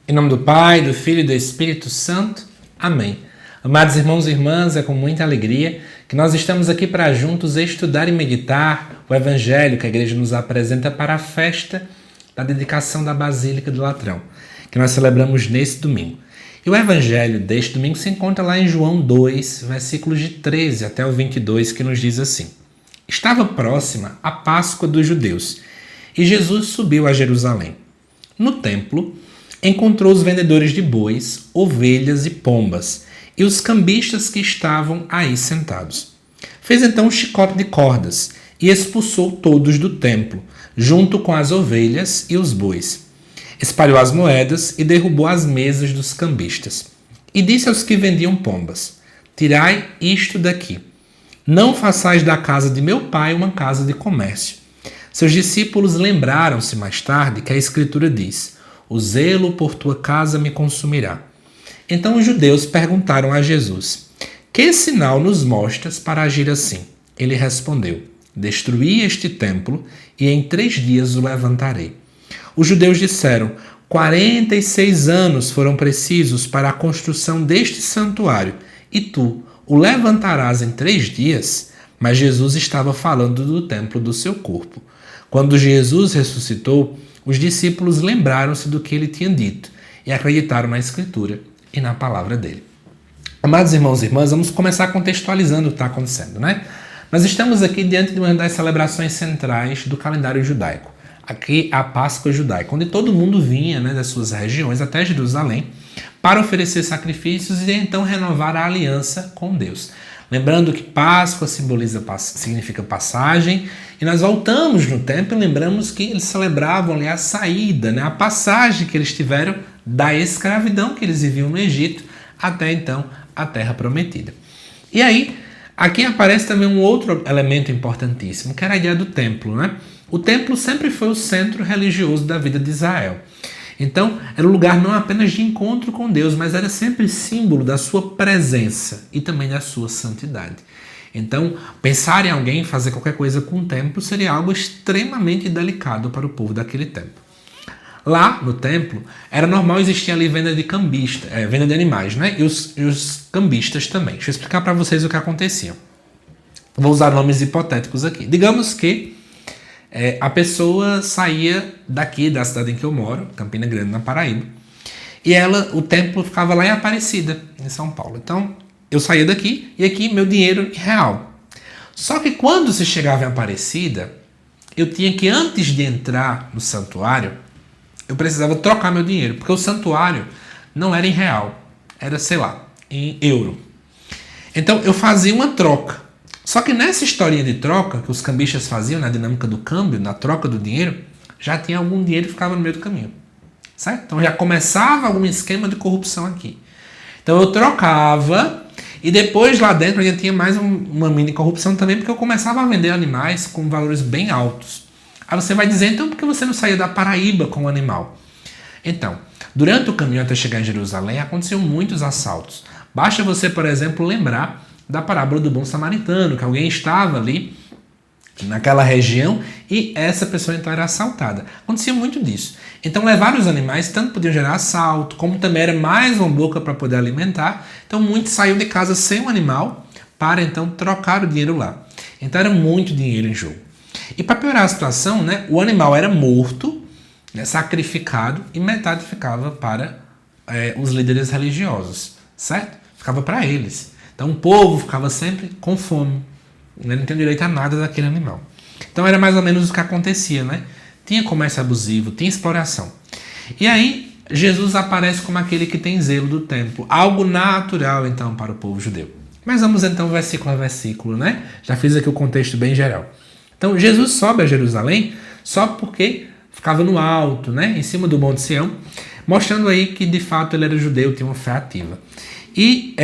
Em nome do Pai, do Filho e do Espírito Santo. Amém. Amados irmãos e irmãs, é com muita alegria que nós estamos aqui para juntos estudar e meditar o Evangelho que a Igreja nos apresenta para a festa da dedicação da Basílica do Latrão, que nós celebramos nesse domingo. E o Evangelho deste domingo se encontra lá em João 2, versículos de 13 até o 22, que nos diz assim: Estava próxima a Páscoa dos judeus, e Jesus subiu a Jerusalém. No templo, encontrou os vendedores de bois, ovelhas e pombas, e os cambistas que estavam aí sentados. Fez então um chicote de cordas e expulsou todos do templo, junto com as ovelhas e os bois. Espalhou as moedas e derrubou as mesas dos cambistas. E disse aos que vendiam pombas: Tirai isto daqui. Não façais da casa de meu pai uma casa de comércio. Seus discípulos lembraram-se mais tarde que a Escritura diz: O zelo por tua casa me consumirá. Então os judeus perguntaram a Jesus: Que sinal nos mostras para agir assim? Ele respondeu: Destruí este templo e em 3 dias o levantarei. Os judeus disseram: 46 anos foram precisos para a construção deste santuário, e tu o levantarás em 3 dias? Mas Jesus estava falando do templo do seu corpo. Quando Jesus ressuscitou, os discípulos lembraram-se do que ele tinha dito e acreditaram na Escritura e na palavra dele. Amados irmãos e irmãs, vamos começar contextualizando o que está acontecendo, né? Nós estamos aqui diante de uma das celebrações centrais do calendário judaico. Aqui a Páscoa judaica, onde todo mundo vinha, né, das suas regiões até Jerusalém para oferecer sacrifícios e então renovar a aliança com Deus. Lembrando que Páscoa significa passagem, e nós voltamos no tempo e lembramos que eles celebravam ali a saída, né, a passagem que eles tiveram da escravidão que eles viviam no Egito até então a Terra Prometida. E aí, aqui aparece também um outro elemento importantíssimo, que era a ideia do templo, né? O templo sempre foi o centro religioso da vida de Israel. Então, era um lugar não apenas de encontro com Deus, mas era sempre símbolo da sua presença e também da sua santidade. Então, pensar em alguém fazer qualquer coisa com o templo seria algo extremamente delicado para o povo daquele tempo. Lá no templo, era normal existir ali venda de venda de animais, né? E os cambistas também. Deixa eu explicar para vocês o que acontecia. Vou usar nomes hipotéticos aqui. Digamos que a pessoa saía daqui da cidade em que eu moro, Campina Grande, na Paraíba, e o templo ficava lá em Aparecida, em São Paulo. Então, eu saía daqui e aqui meu dinheiro em real. Só que quando se chegava em Aparecida, eu tinha que, antes de entrar no santuário, eu precisava trocar meu dinheiro, porque o santuário não era em real, era, sei lá, em euro. Então, eu fazia uma troca. Só que nessa historinha de troca, que os cambistas faziam, na dinâmica do câmbio, na troca do dinheiro, já tinha algum dinheiro que ficava no meio do caminho. Certo? Então já começava algum esquema de corrupção aqui. Então eu trocava, e depois lá dentro ainda tinha mais uma mini corrupção também, porque eu começava a vender animais com valores bem altos. Aí você vai dizer, então por que você não saía da Paraíba com o animal? Então, durante o caminho até chegar em Jerusalém, aconteciam muitos assaltos. Basta você, por exemplo, lembrar da parábola do bom samaritano, que alguém estava ali naquela região e essa pessoa então era assaltada. Acontecia muito disso. Então levar os animais tanto podiam gerar assalto, como também era mais uma boca para poder alimentar. Então muitos saíam de casa sem o animal para então trocar o dinheiro lá. Então era muito dinheiro em jogo. E para piorar a situação, né, o animal era morto, né, sacrificado, e metade ficava para os líderes religiosos, certo? Ficava para eles. Então o povo ficava sempre com fome, né? Não tinha direito a nada daquele animal. Então era mais ou menos o que acontecia, né? Tinha comércio abusivo, tinha exploração. E aí Jesus aparece como aquele que tem zelo do templo, algo natural então para o povo judeu. Mas vamos então versículo a versículo, né? Já fiz aqui o contexto bem geral. Então Jesus sobe a Jerusalém só porque ficava no alto, né? Em cima do Monte Sião, mostrando aí que de fato ele era judeu, tinha uma fé ativa. E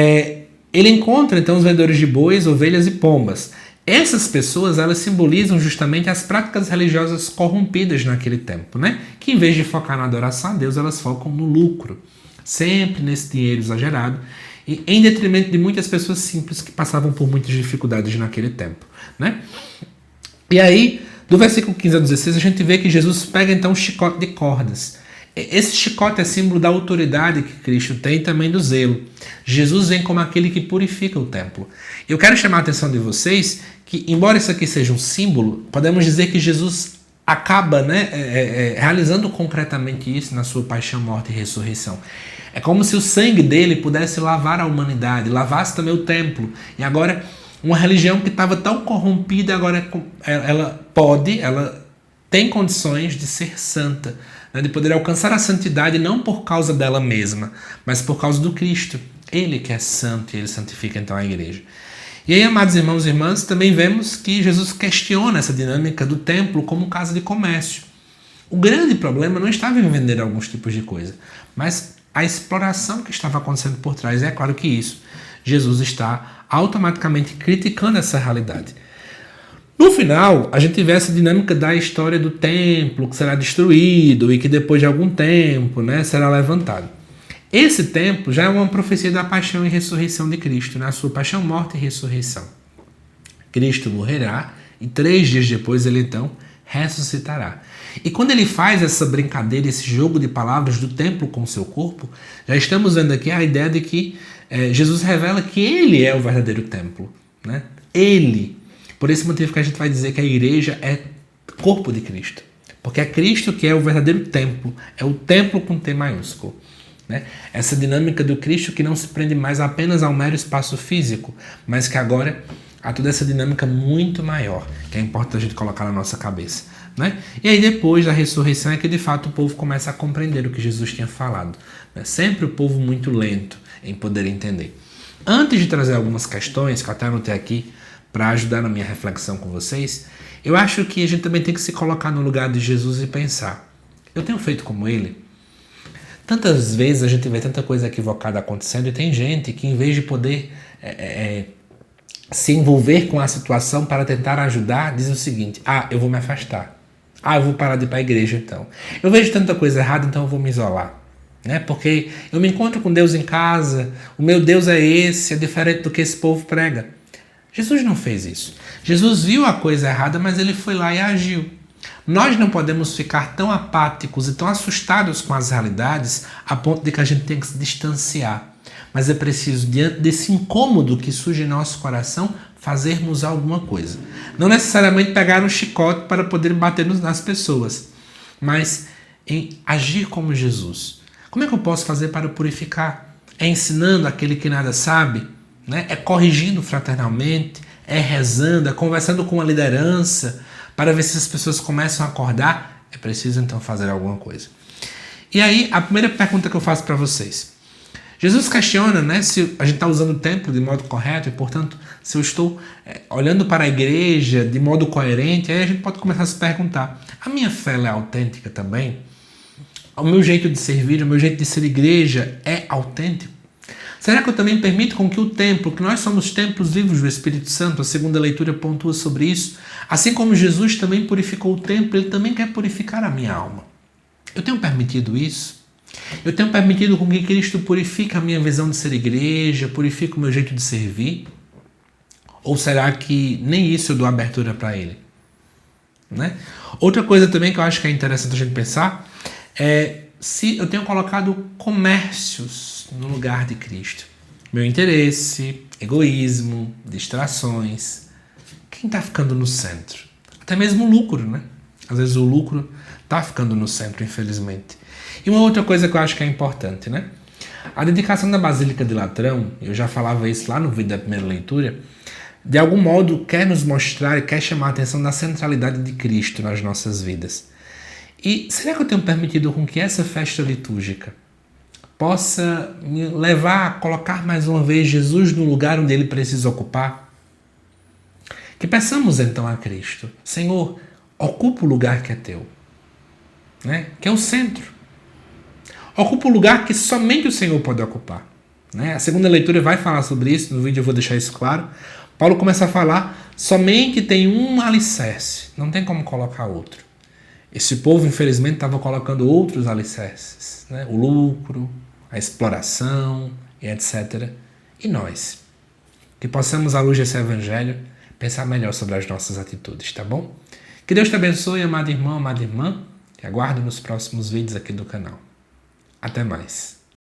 ele encontra então os vendedores de bois, ovelhas e pombas. Essas pessoas, elas simbolizam justamente as práticas religiosas corrompidas naquele tempo, né? Que em vez de focar na adoração a Deus, elas focam no lucro. Sempre nesse dinheiro exagerado, e em detrimento de muitas pessoas simples que passavam por muitas dificuldades naquele tempo, né? E aí, do versículo 15 a 16, a gente vê que Jesus pega então um chicote de cordas Esse chicote é símbolo da autoridade que Cristo tem e também do zelo. Jesus vem como aquele que purifica o templo. Eu quero chamar a atenção de vocês que, embora isso aqui seja um símbolo, podemos dizer que Jesus acaba realizando concretamente isso na sua paixão, morte e ressurreição. É como se o sangue dele pudesse lavar a humanidade, lavasse também o templo. E agora, uma religião que estava tão corrompida, agora ela tem condições de ser santa, de poder alcançar a santidade não por causa dela mesma, mas por causa do Cristo. Ele que é santo e ele santifica então a igreja. E aí, amados irmãos e irmãs, também vemos que Jesus questiona essa dinâmica do templo como casa de comércio. O grande problema não estava em vender alguns tipos de coisa, mas a exploração que estava acontecendo por trás. E é claro que isso, Jesus está automaticamente criticando essa realidade. No final, a gente vê essa dinâmica da história do templo que será destruído e que depois de algum tempo, será levantado. Esse templo já é uma profecia da paixão e ressurreição de Cristo, a sua paixão, morte e ressurreição. Cristo morrerá e 3 dias depois ele então ressuscitará. E quando ele faz essa brincadeira, esse jogo de palavras do templo com o seu corpo, já estamos vendo aqui a ideia de que Jesus revela que ele é o verdadeiro templo. Ele. Por esse motivo que a gente vai dizer que a igreja é corpo de Cristo. Porque é Cristo que é o verdadeiro templo. É o templo com T maiúsculo. Essa dinâmica do Cristo que não se prende mais apenas ao mero espaço físico, mas que agora há toda essa dinâmica muito maior, que é importante a gente colocar na nossa cabeça. E aí depois da ressurreição é que de fato o povo começa a compreender o que Jesus tinha falado. Sempre o povo muito lento em poder entender. Antes de trazer algumas questões que eu até anotei aqui, para ajudar na minha reflexão com vocês, eu acho que a gente também tem que se colocar no lugar de Jesus e pensar, eu tenho feito como ele? Tantas vezes a gente vê tanta coisa equivocada acontecendo e tem gente que em vez de poder se envolver com a situação para tentar ajudar, diz o seguinte, eu vou me afastar, eu vou parar de ir para a igreja então. Eu vejo tanta coisa errada, então eu vou me isolar. Porque eu me encontro com Deus em casa, o meu Deus é esse, é diferente do que esse povo prega. Jesus não fez isso. Jesus viu a coisa errada, mas ele foi lá e agiu. Nós não podemos ficar tão apáticos e tão assustados com as realidades a ponto de que a gente tenha que se distanciar. Mas é preciso, diante desse incômodo que surge em nosso coração, fazermos alguma coisa. Não necessariamente pegar um chicote para poder bater nas pessoas, mas em agir como Jesus. Como é que eu posso fazer para purificar? É ensinando aquele que nada sabe? É corrigindo fraternalmente, é rezando, é conversando com a liderança para ver se as pessoas começam a acordar. É preciso então fazer alguma coisa. E aí a primeira pergunta que eu faço para vocês. Jesus questiona se a gente está usando o templo de modo correto e, portanto, se eu estou olhando para a igreja de modo coerente. Aí a gente pode começar a se perguntar, a minha fé é autêntica também? O meu jeito de servir, o meu jeito de ser igreja é autêntico? Será que eu também permito com que o templo, que nós somos templos vivos do Espírito Santo, a segunda leitura pontua sobre isso, assim como Jesus também purificou o templo, ele também quer purificar a minha alma. Eu tenho permitido isso? Eu tenho permitido com que Cristo purifique a minha visão de ser igreja, purifique o meu jeito de servir? Ou será que nem isso eu dou abertura para ele? Outra coisa também que eu acho que é interessante a gente pensar é se eu tenho colocado comércios no lugar de Cristo. Meu interesse, egoísmo, distrações. Quem está ficando no centro? Até mesmo o lucro, Às vezes o lucro está ficando no centro, infelizmente. E uma outra coisa que eu acho que é importante, A dedicação da Basílica de Latrão, eu já falava isso lá no vídeo da primeira leitura, de algum modo quer nos mostrar e quer chamar a atenção da centralidade de Cristo nas nossas vidas. E será que eu tenho permitido com que essa festa litúrgica possa me levar a colocar mais uma vez Jesus no lugar onde ele precisa ocupar? Que peçamos então a Cristo, Senhor, ocupa o lugar que é teu, que é o centro. Ocupa o lugar que somente o Senhor pode ocupar. A segunda leitura vai falar sobre isso, no vídeo eu vou deixar isso claro. Paulo começa a falar, somente tem um alicerce, não tem como colocar outro. Esse povo, infelizmente, estava colocando outros alicerces, o lucro, a exploração, e etc. E nós? Que possamos, à luz desse evangelho, pensar melhor sobre as nossas atitudes, tá bom? Que Deus te abençoe, amado irmão, amada irmã. Te aguardo nos próximos vídeos aqui do canal. Até mais!